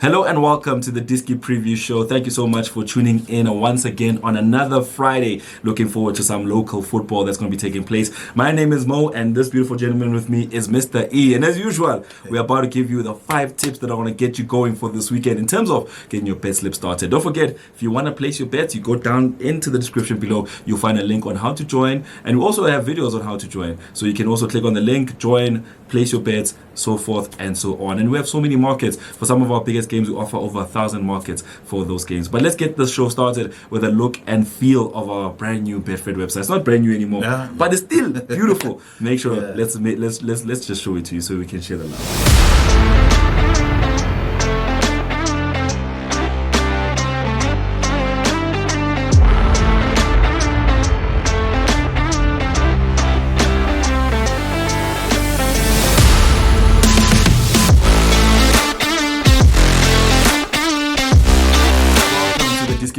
Hello and welcome to the DIski Preview Show. Thank you so much for tuning in once again on another Friday. Looking forward to some local football that's going to be taking place. My name is Mo and this beautiful gentleman with me is Mr. E. And as usual, we're about to give you the 5 tips that are going to get you going for this weekend in terms of getting your bet slip started. Don't forget, if you want to place your bets, you go down into the description below. You'll find a link on how to join. And we also have videos on how to join. So you can also click on the link, join, place your bets, so forth and so on. And we have so many markets. For some of our biggest games, we offer over 1,000 markets for those games. But let's get the show started with a look and feel of our brand new Betfred website. It's not brand new anymore, but it's still beautiful. Make sure let's just show it to you so we can share the love.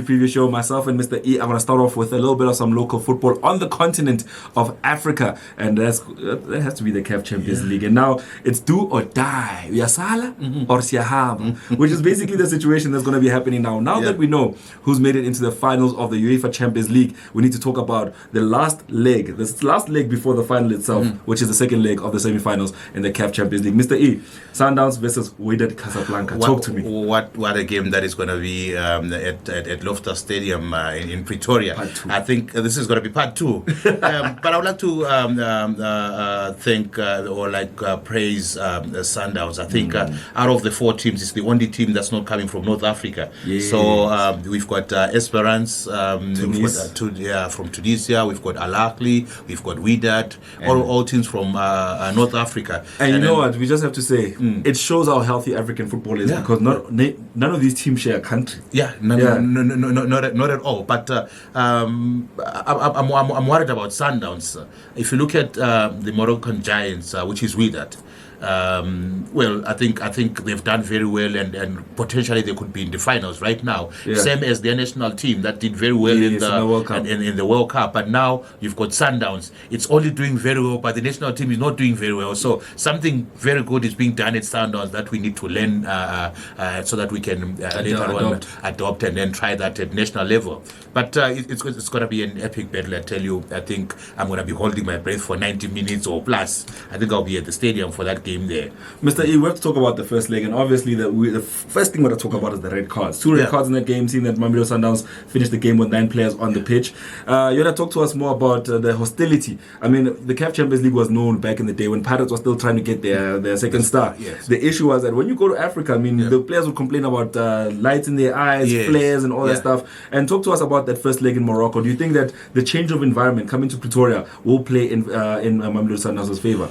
Preview show. Myself and Mr. E, I'm going to start off with a little bit of some local football on the continent of Africa, and that has to be the CAF Champions League. And now it's do or die, Uyasala or Siyahamba, which is basically the situation that's going to be happening now. Now that we know who's made it into the finals of the UEFA Champions League, we need to talk about the last leg before the final itself, which is the second leg of the semi-finals in the CAF Champions League. Mr. E, Sundowns versus Wydad Casablanca. Talk to me. What a game that is going to be at Loftus Stadium in Pretoria. I think this is going to be part 2. But I would like to thank praise Sundowns. I think out of the 4 teams, it's the only team that's not coming from North Africa. Yes. So we've got Esperance from Tunisia. We've got Al Ahly. We've got Wydad. All teams from North Africa. And you know what? We just have to say it shows how healthy African football is because none of these teams share a country. Not at all. But I'm worried about Sundowns. If you look at the Moroccan Giants, which is Wydad, I think they've done very well, and potentially they could be in the finals right now. Same as their national team that did very well in the World Cup. But now you've got Sundowns. It's only doing very well, but the national team is not doing very well. So something very good is being done at Sundowns that we need to learn so that we can later on adopt and then try that at national level. But it's going to be an epic battle. I tell you, I think I'm going to be holding my breath for 90 minutes or plus. I think I'll be at the stadium for that game there. Mr. E, we have to talk about the first leg, and obviously the first thing we're going to talk about is the red cards. 2 red cards in that game, seeing that Mamelodi Sundowns finished the game with 9 players on the pitch. You want to talk to us more about the hostility. I mean, the CAF Champions League was known back in the day when Pirates were still trying to get their second star. Yes. The issue was that when you go to Africa, I mean, the players would complain about lights in their eyes, flares and all that stuff. And talk to us about that first leg in Morocco. Do you think that the change of environment coming to Pretoria will play in Mamelodi Sundowns' favor?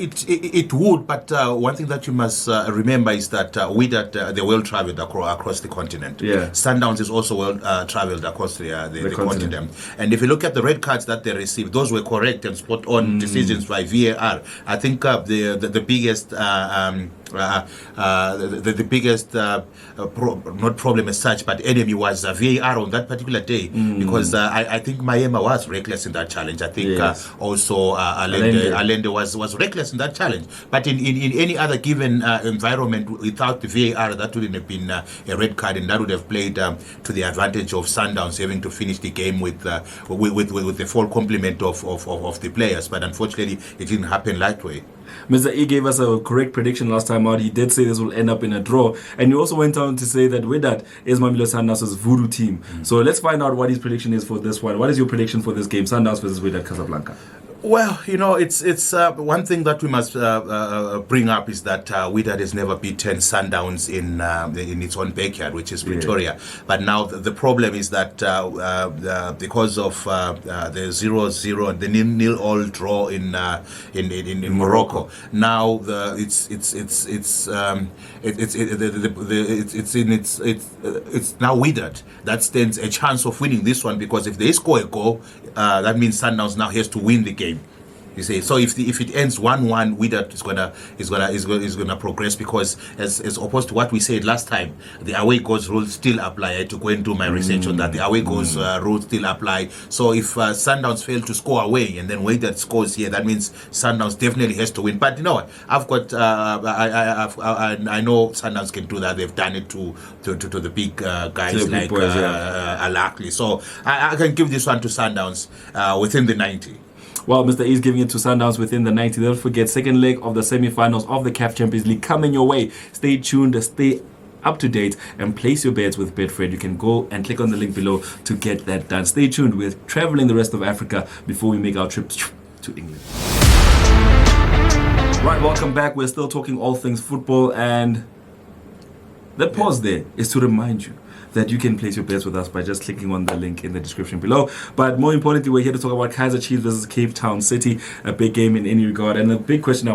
It would, but one thing that you must remember is that Wydad, they're well traveled across the continent. Sundowns is also well traveled across the continent. And if you look at the red cards that they received, those were correct and spot on decisions by VAR. I think the biggest not problem as such, but enemy was VAR on that particular day, because I think Mayema was reckless in that challenge. I think also Allende was reckless in that challenge. But in any other given environment without the VAR, that wouldn't have been a red card, and that would have played to the advantage of Sundowns having to finish the game with the full complement of the players. But unfortunately, it didn't happen that way. Mr. E gave us a correct prediction last time out. He did say this will end up in a draw. And he also went on to say that Wydad is Mamelodi Sundowns' voodoo team. So let's find out what his prediction is for this one. What is your prediction for this game, Sundowns versus Wydad Casablanca? Well, it's one thing that we must bring up is that Wydad has never beaten Sundowns in its own backyard, which is Pretoria. But now the problem is that because of the 0-0 and the 0-0 draw in Morocco, now it's now Wydad that stands a chance of winning this one, because if they score a goal, that means Sundowns now has to win the game. You see, so if it ends 1-1, Wydad is gonna progress, because as opposed to what we said last time, the away goals rules still apply. I had to go and do my research on that. The away goals rules still apply. So if Sundowns fail to score away and then Wydad scores here, that means Sundowns definitely has to win. But you know what? I've got I know Sundowns can do that. They've done it to the big guys like Alakli. So I can give this one to Sundowns within the 90. Well, Mr. E is giving it to Sundowns within the 90. Don't forget, second leg of the semi-finals of the CAF Champions League coming your way. Stay tuned, stay up to date, and place your bets with Betfred. You can go and click on the link below to get that done. Stay tuned. We're traveling the rest of Africa before we make our trip to England. Right, welcome back. We're still talking all things football, and the pause there is to remind you that you can place your bets with us by just clicking on the link in the description below. But more importantly, we're here to talk about Kaizer Chiefs versus Cape Town City, a big game in any regard. And the big question I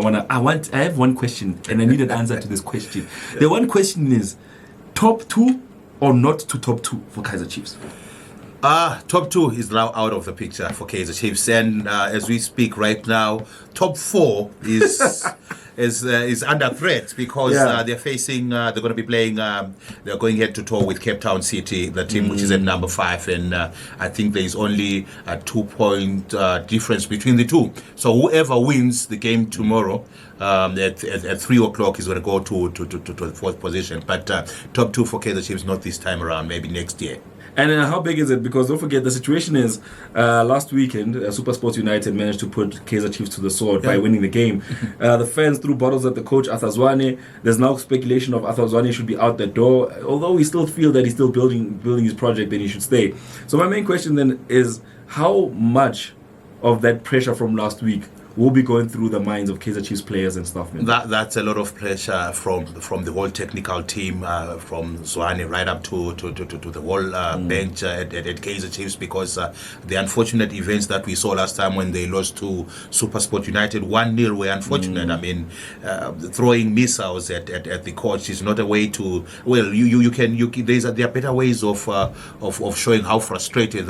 have one question, and I need an answer to this question. The one question is, top 2 or not to top 2 for Kaizer Chiefs? Top 2 is now out of the picture for Kaizer Chiefs, and as we speak right now, top 4 is under threat, because they're facing. They're going to be playing. They're going head to toe with Cape Town City, the team which is at number 5, and I think there is only a 2-point difference between the two. So whoever wins the game tomorrow at 3 o'clock is going to go to the 4th position. But top 2 for Kaizer Chiefs, not this time around. Maybe next year. And how big is it? Because don't forget, the situation is last weekend, Super Sports United managed to put Kaizer Chiefs to the sword by winning the game. The fans threw bottles at the coach, Arthur Zwane. There's now speculation of Arthur Zwane should be out the door. Although we still feel that he's still building his project, then he should stay. So my main question then is, how much of that pressure from last week will be going through the minds of Kaizer Chiefs players and staff members? That's a lot of pressure from the whole technical team, from Zwane right up to the whole bench at Kaizer Chiefs, because the unfortunate events that we saw last time when they lost to Super Sport United 1-0 were unfortunate. I mean, throwing missiles at the coach is not a way to. Well, there are better ways of showing how frustrated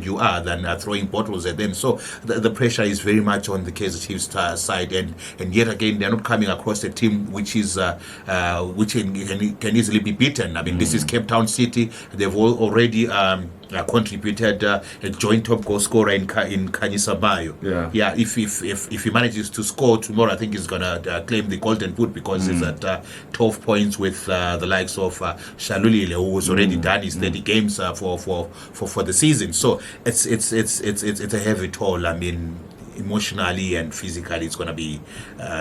you are than throwing bottles at them. So the pressure is very much on the Kaizer Chiefs side, and yet again they're not coming across a team which can easily be beaten. I mean, this is Cape Town City. They've already contributed a joint top goal scorer in Kanyisa Bayo. If he manages to score tomorrow, I think he's gonna claim the golden boot, because he's at 12 points with the likes of Shalulile, who has already done his 30 games for the season. So it's a heavy toll. I mean, emotionally and physically, it's going to be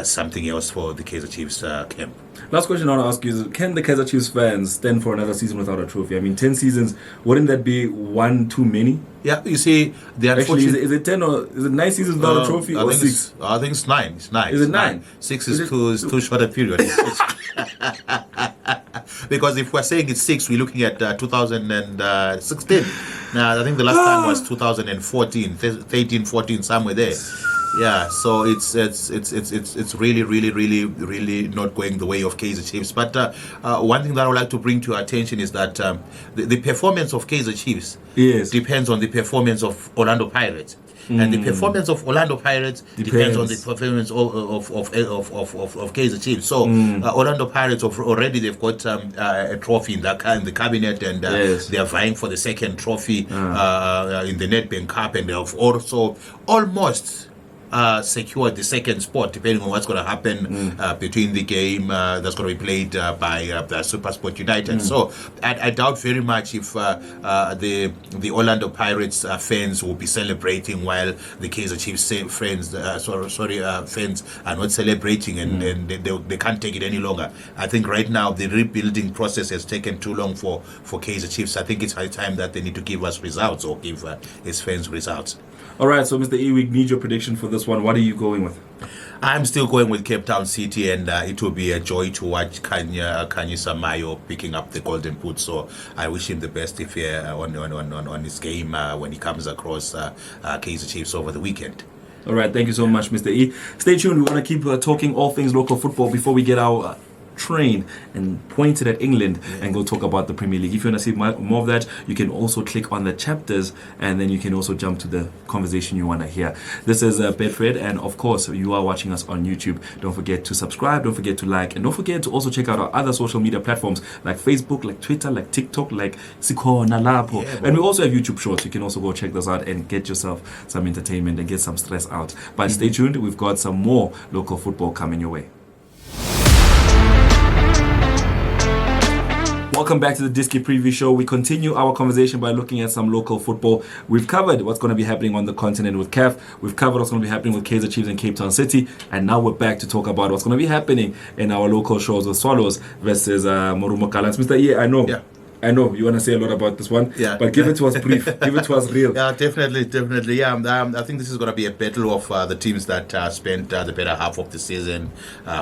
something else for the Kaizer Chiefs camp. Last question I want to ask you is, can the Kaizer Chiefs fans stand for another season without a trophy? I mean, 10 seasons, wouldn't that be one too many? Yeah, you see, actually, is it 10 or is it 9 seasons without a trophy, or 6? I think it's 9. It's 9. Is it 9? 6 is too short a period. Because if we're saying it's 6, we're looking at 2016. Now, I think the last time was 2014, 13, 14, somewhere there. Yeah, so it's really not going the way of Kaizer Chiefs. But one thing that I would like to bring to your attention is that the performance of Kaizer Chiefs depends on the performance of Orlando Pirates. And the performance of Orlando Pirates depends on the performance of Kaizer Chiefs. So Orlando Pirates they've got a trophy in the cabinet, and they are vying for the second trophy in the Nedbank Cup, and they have also almost secured the second spot, depending on what's going to happen between the game that's going to be played by the Super Sport United. So I doubt very much if the Orlando Pirates fans will be celebrating while the Kaizer Chiefs fans are not celebrating, and they can't take it any longer. I think right now the rebuilding process has taken too long for Kaizer Chiefs. I think it's high time that they need to give us results, or give its fans results. All right, so Mr. E, we need your prediction for this one. What are you going with? I'm still going with Cape Town City, and it will be a joy to watch Kanyisa Mayo picking up the golden boot. So I wish him the best on his game when he comes across Kaizer Chiefs over the weekend. All right, thank you so much, Mr. E. Stay tuned. We're going to keep talking all things local football before we get our train and pointed at England and go talk about the Premier League. If you want to see more of that, you can also click on the chapters, and then you can also jump to the conversation you want to hear. This is Betfred, and of course, you are watching us on YouTube. Don't forget to subscribe, don't forget to like, and don't forget to also check out our other social media platforms like Facebook, like Twitter, like TikTok, like Sikhona Lapho. And we also have YouTube Shorts. You can also go check those out and get yourself some entertainment and get some stress out. But stay tuned, we've got some more local football coming your way. Welcome back to the DIski Preview Show. We continue our conversation by looking at some local football. We've covered what's going to be happening on the continent with CAF. We've covered what's going to be happening with Kaizer Cheifs and Cape Town City. And now we're back to talk about what's going to be happening in our local shows with Swallows versus Marumo Gallants. Mr. E, I know. Yeah. I know you want to say a lot about this one, but give it to us brief. Give it to us real. Yeah, definitely. Yeah, I think this is going to be a battle of the teams that spent the better half of the season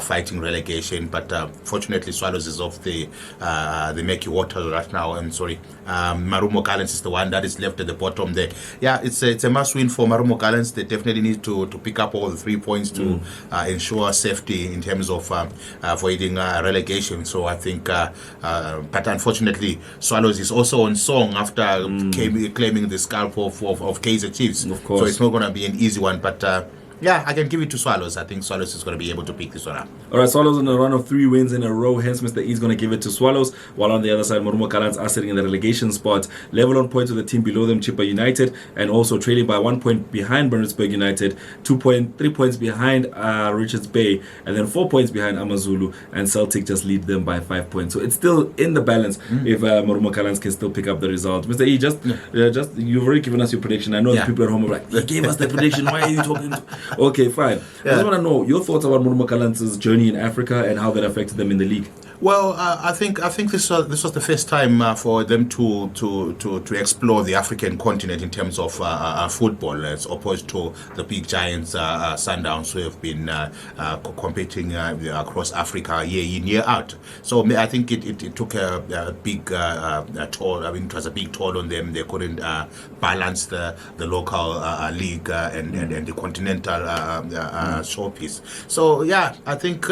fighting relegation. But fortunately, Swallows is off the murky waters right now. I'm sorry. Marumo Gallants is the one that is left at the bottom there. Yeah, it's a must win for Marumo Gallants. They definitely need to pick up all the 3 points to ensure safety in terms of avoiding relegation. So I think, but unfortunately, Swallows is also on song after claiming the scalp of Kaizer Cheifs. Of course. So it's not going to be an easy one, but yeah, I can give it to Swallows. I think Swallows is going to be able to pick this one up. All right, Swallows on a run of 3 wins in a row. Hence, Mr. E is going to give it to Swallows. While on the other side, Marumo Gallants are sitting in the relegation spot, level on points with the team below them, Chippa United, and also trailing by 1 point behind Bernardsburg United, 3 points behind Richards Bay, and then 4 points behind Amazulu, and Celtic just lead them by 5 points. So it's still in the balance if Marumo Gallants can still pick up the result. Mr. E, just you've already given us your prediction. I know the people at home are like, you gave us the prediction. Why are you talking? Okay, fine. I just want to know your thoughts about Marumo Gallants' journey in Africa and how that affected them in the league. Well, I think this was the first time for them to explore the African continent in terms of football, as opposed to the big Giants Sundowns who have been competing across Africa year in, year out. So I think it took a big toll. I mean, it was a big toll on them. They couldn't balance the local league and the continental showpiece. So yeah, I think.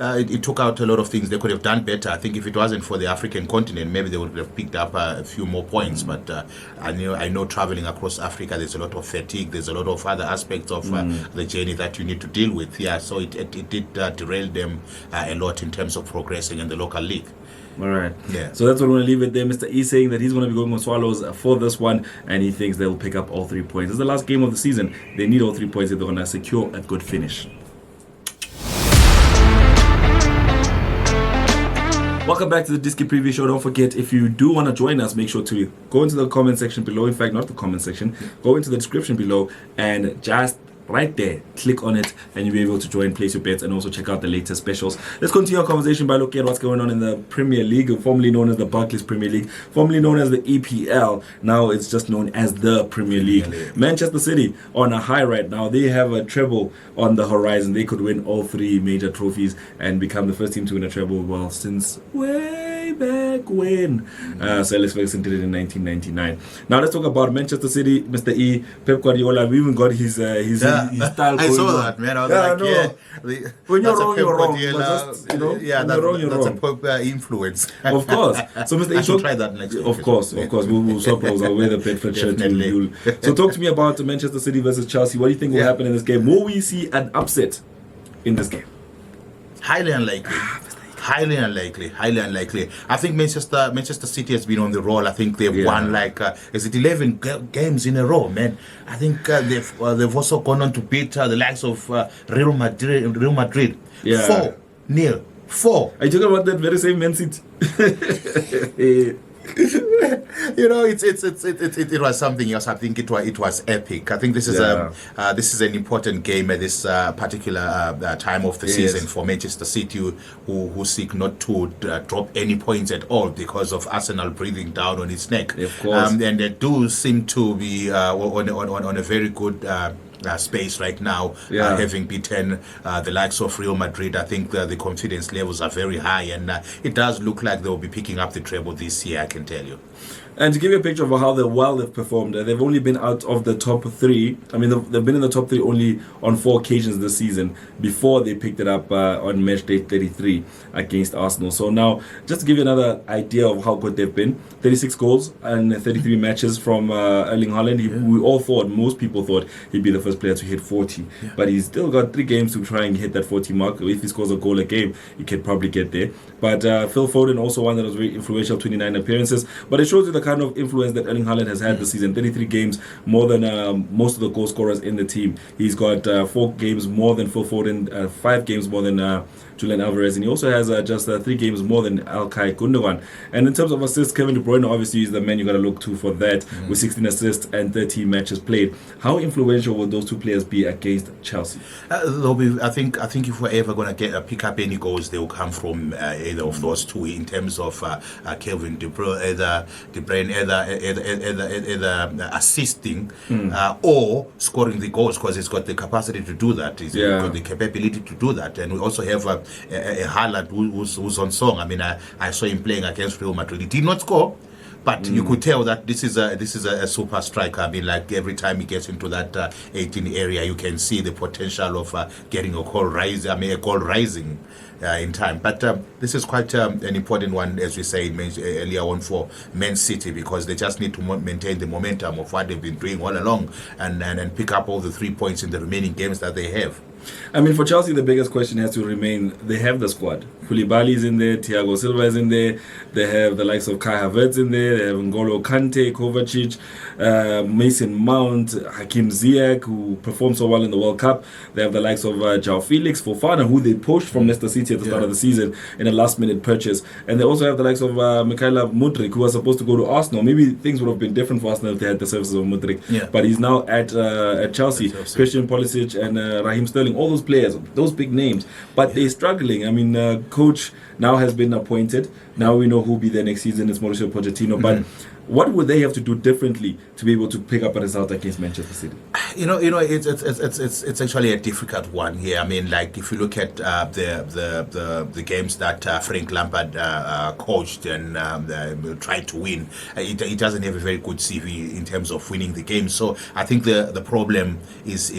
It took out a lot of things they could have done better. I think if it wasn't for the African continent, maybe they would have picked up a few more points. But I know traveling across Africa, there's a lot of fatigue. There's a lot of other aspects of the journey that you need to deal with. Yeah, so it did derail them a lot in terms of progressing in the local league. All right. Yeah. So that's what we're going to leave it there. Mr. E saying that he's going to be going with Swallows for this one, and he thinks they'll pick up all 3 points. This is the last game of the season. They need all 3 points if they're going to secure a good finish. Welcome back to the DIski Preview Show. Don't forget, if you do want to join us, make sure to go into the comment section below. In fact, not the comment section. Go into the description below and just right there, click on it, and you'll be able to join, place your bets, and also check out the latest specials. Let's continue our conversation by looking at what's going on in the Premier League, formerly known as the Barclays Premier League, formerly known as the EPL. Now it's just known as the Premier League. Manchester City on a high right now. They have a treble on the horizon. They could win all 3 major trophies and become the first team to win a treble, well, since way back when. Sir Alex Ferguson did it in 1999. Now let's talk about Manchester City. Mr. E, Pep Guardiola. We even got his style. I saw that, man. I was when you're wrong, you're wrong. That's a Pep influence. Of course. So, Mr. E, I should try that next week. Of course. We'll swap roles. I'll wear the Betfred shirt. So, talk to me about Manchester City versus Chelsea. What do you think will happen in this game? Will we see an upset in this game? Highly unlikely. Highly unlikely. I think Manchester City has been on the roll. I think they've won is it 11 games in a row, man. I think they've also gone on to beat the likes of Real Madrid. Yeah. 4-0. 4. Are you talking about that very same Man City? You know, it was something else. I think it was epic. I think this is an important game at this particular time of the season for Manchester City, who seek not to drop any points at all because of Arsenal breathing down on its neck. Of course. And they do seem to be on a very good space right now, having beaten the likes of Real Madrid. I think the confidence levels are very high, and it does look like they'll be picking up the treble this year, I can tell you. And to give you a picture of how they've performed, they've only been out of the top 3. I mean, they've been in the top 3 only on 4 occasions this season before they picked it up on match day 33 against Arsenal. So now, just to give you another idea of how good they've been, 36 goals and 33 matches from Erling Haaland. Most people thought he'd be the first player to hit 40. But he's still got 3 games to try and hit that 40 mark. If he scores a goal a game, he could probably get there. But Phil Foden, also one that was very influential, 29 appearances. But it shows you the kind of influence that Erling Haaland has had this season. 33 games, more than most of the goal scorers in the team. He's got 4 games more than Phil Foden, 5 games more than Julian Alvarez, and he also has just 3 games more than Ilkay Gundogan. And in terms of assists, Kevin De Bruyne obviously is the man you got to look to for that, with 16 assists and 13 matches played. How influential will those 2 players be against Chelsea? They'll be. I think if we're ever going to pick up any goals, they will come from either of those 2. In terms of Kevin De Bruyne, either assisting or scoring the goals, because he's got the capacity to do that. He's got the capability to do that, and we also have a Haaland who's on song. I mean, I saw him playing against Real Madrid. He did not score, but you could tell that this is a super striker. I mean, like every time he gets into that 18 area, you can see the potential of getting a goal rising in time. But this is quite an important one, as we said earlier on, for Man City, because they just need to maintain the momentum of what they've been doing all along and pick up all the 3 points in the remaining games that they have. I mean, for Chelsea, the biggest question has to remain, they have the squad. Koulibaly is in there, Thiago Silva is in there, they have the likes of Kai Havertz in there, they have N'Golo Kante, Kovacic, Mason Mount, Hakim Ziyech, who performed so well in the World Cup. They have the likes of João Felix, Fofana, who they poached from Leicester City at the start of the season in a last-minute purchase. And they also have the likes of Mykhailo Mudryk, who was supposed to go to Arsenal. Maybe things would have been different for Arsenal if they had the services of Mudryk. But he's now at Chelsea. Christian Pulisic and Raheem Sterling, all those players, those big names. But they're struggling. I mean, coach now has been appointed. Now we know who'll be there next season. It's Mauricio Pochettino. But what would they have to do differently to be able to pick up a result against Manchester City? It's actually a difficult one here. I mean, like if you look at the games that Frank Lampard coached and tried to win, it doesn't have a very good CV in terms of winning the game. So I think the problem is on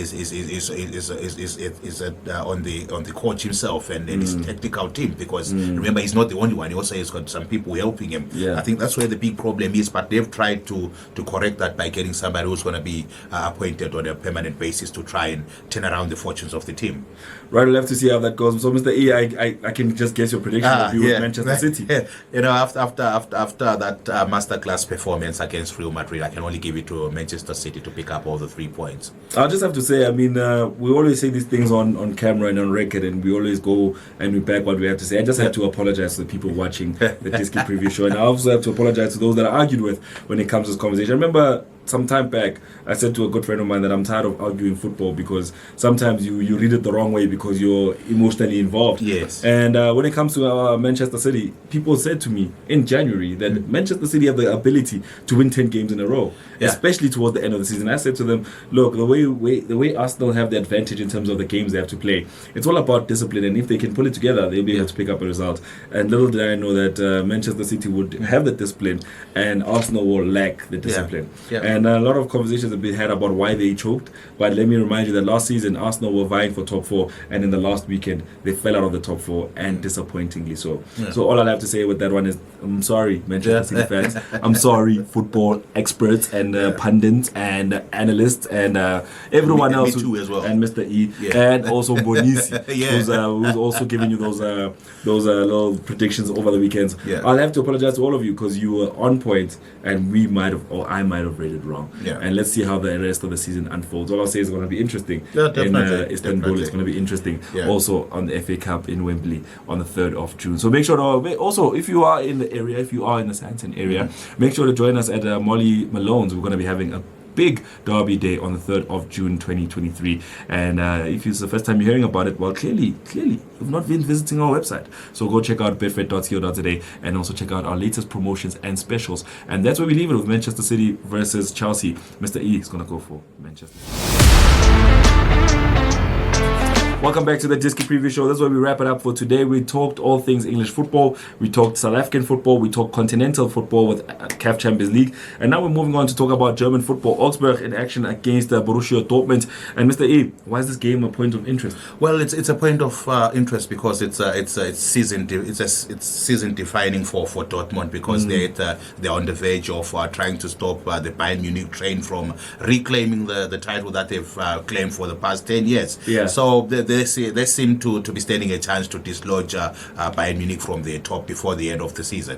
the coach himself and his technical team, because remember, he's not the only one. He also has got some people helping him. I think that's where the big problem is. But they've tried to correct that by getting somebody who's going to be appointed on a permanent basis to try and turn around the fortunes of the team. Right, we'll have to see how that goes. So, Mr. E, I can just guess your prediction of you with Manchester City. After that masterclass performance against Real Madrid, I can only give it to Manchester City to pick up all the 3 points. I'll just have to say, I mean, we always say these things on camera and on record, and we always go and we back what we have to say. I just had to apologize to the people watching the DIski Preview Show, and I also have to apologize to those that I argued with when it comes to this conversation. I remember some time back, I said to a good friend of mine that I'm tired of arguing football, because sometimes you read it the wrong way because you're emotionally involved. Yes. And when it comes to Manchester City, people said to me in January that Manchester City have the ability to win 10 games in a row, especially towards the end of the season. I said to them, look, the way Arsenal have the advantage in terms of the games they have to play, it's all about discipline, and if they can pull it together, they'll be able to pick up a result. And little did I know that Manchester City would have the discipline and Arsenal will lack the discipline. And a lot of conversations have been had about why they choked. But let me remind you that last season, Arsenal were vying for top 4, and in the last weekend, they fell out of the top 4, and disappointingly so. So all I'll have to say with that one is, I'm sorry, Manchester City fans. I'm sorry, football experts and pundits and analysts and everyone else. Me too as well. And Mr. E. And also Bonisi, who's also giving you those little predictions over the weekends. I'll have to apologize to all of you, because you were on point, and I might have read it wrong. And let's see how the rest of the season unfolds. All I'll say is it's going to be interesting in Istanbul. It's going to be interesting also on the FA Cup in Wembley on the 3rd of June. So make sure to, also, if you are in the area, if you are in the Sandton area, make sure to join us at Molly Malone's. We're going to be having a big derby day on the 3rd of June 2023, and if it's the first time you're hearing about it, well, clearly you've not been visiting our website, so go check out betfred.co.za and also check out our latest promotions and specials. And that's where we leave it with Manchester City versus Chelsea. Mr. E is going to go for Manchester. Welcome back to the DIski Preview Show. That's where we wrap it up for today. We talked all things English football. We talked South African football. We talked continental football with CAF Champions League. And now we're moving on to talk about German football. Augsburg in action against Borussia Dortmund. And Mr. E, why is this game a point of interest? Well, it's a point of interest because it's season defining for Dortmund because they're on the verge of trying to stop the Bayern Munich train from reclaiming the title that they've claimed for the past 10 years. Yeah. So they seem to be standing a chance to dislodge Bayern Munich from their top before the end of the season.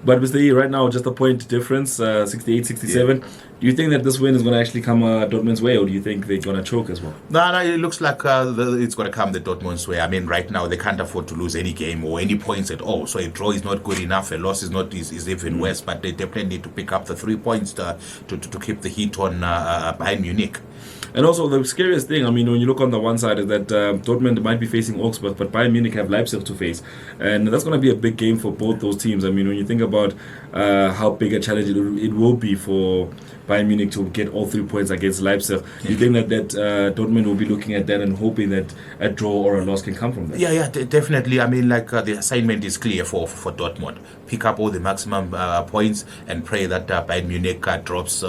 But Mr. E, right now, just a point difference, 68-67. Yeah. Do you think that this win is going to actually come Dortmund's way, or do you think they're going to choke as well? No, it looks like it's going to come the Dortmund's way. I mean, right now, they can't afford to lose any game or any points at all. So a draw is not good enough. A loss is even worse. But they definitely need to pick up the 3 points to keep the heat on Bayern Munich. And also, the scariest thing, I mean, when you look on the one side, is that Dortmund might be facing Augsburg, but Bayern Munich have Leipzig to face. And that's going to be a big game for both those teams. I mean, when you think about how big a challenge it will be for Bayern Munich to get all 3 points against Leipzig, you think that Dortmund will be looking at that and hoping that a draw or a loss can come from that? Yeah, definitely. I mean, the assignment is clear for Dortmund. Pick up all the maximum points and pray that Bayern Munich drops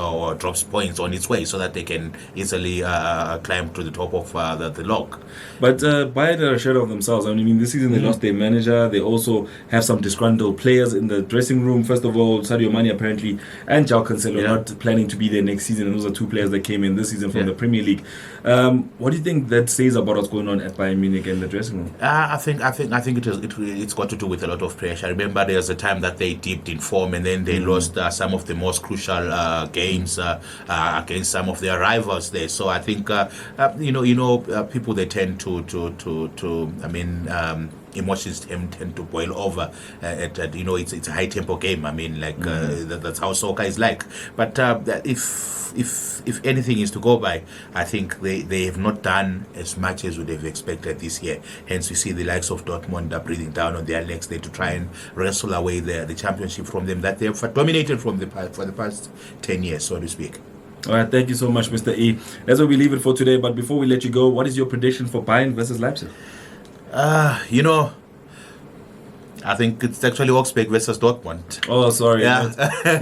points on its way so that they can easily climb to the top of the log. But Bayern are a shadow of themselves. I mean, this season they lost their manager. They also have some disgruntled players in the dressing room. First of all, Sadio Mane apparently and João Cancelo not planning to be there next season. And those are 2 players that came in this season from the Premier League. What do you think that says about what's going on at Bayern Munich in the dressing room? I think it's got to do with a lot of pressure. I remember there was a time that they dipped in form and then they lost some of the most crucial games against some of their rivals there. So I think people, they tend to emotions tend to boil over it's a high tempo game. I mean, that's how soccer is like. But if anything is to go by, I think they have not done as much as would have expected this year. Hence we see the likes of Dortmund breathing down on their necks there to try and wrestle away the championship from them that they've dominated for the past 10 years, so to speak. All right, thank you so much, Mr. E. That's where we leave it for today. But before we let you go, what is your prediction for Bayern versus Leipzig? I think it's actually Augsburg versus Dortmund. Oh, sorry. Yeah.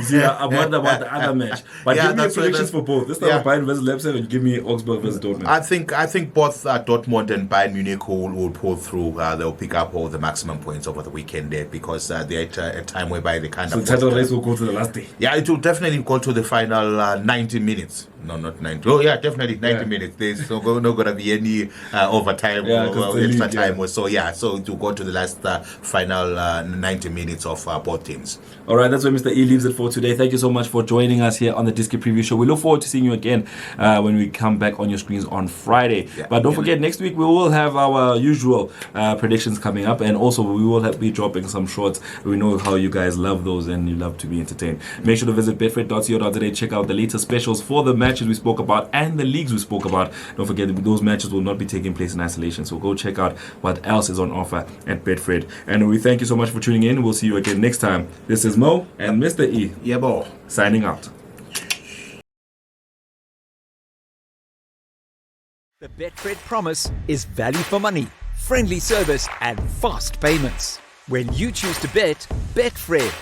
See, I'm wondering about the other match. But give me predictions for both. This time Bayern versus Leipzig, and give me Augsburg versus Dortmund. I think both Dortmund and Bayern Munich will pull through. They'll pick up all the maximum points over the weekend there because they're at a time whereby they kind of... So the title race will go to the last day. Yeah, it will definitely go to the final 90 minutes. No, not 90. Oh, yeah, definitely 90 minutes. There's not going to be any overtime or extra time or so. Yeah, so it will go to the last final 90 minutes of both teams. All right, that's where Mr. E leaves it for today. Thank you so much for joining us here on the DIski Preview Show. We look forward to seeing you again when we come back on your screens on Friday. Yeah, but don't forget, next week we will have our usual predictions coming up, and also we will be dropping some shorts. We know how you guys love those and you love to be entertained. Make sure to visit betfred.co.za, check out the latest specials for the matches we spoke about and the leagues we spoke about. Don't forget, those matches will not be taking place in isolation, so go check out what else is on offer at Betfred. And we thank you so much for tuning in. We'll see you again next time. This is Mo and Mr. E. Yeah, boy. Signing out. The Betfred promise is value for money, friendly service and fast payments. When you choose to bet, Betfred.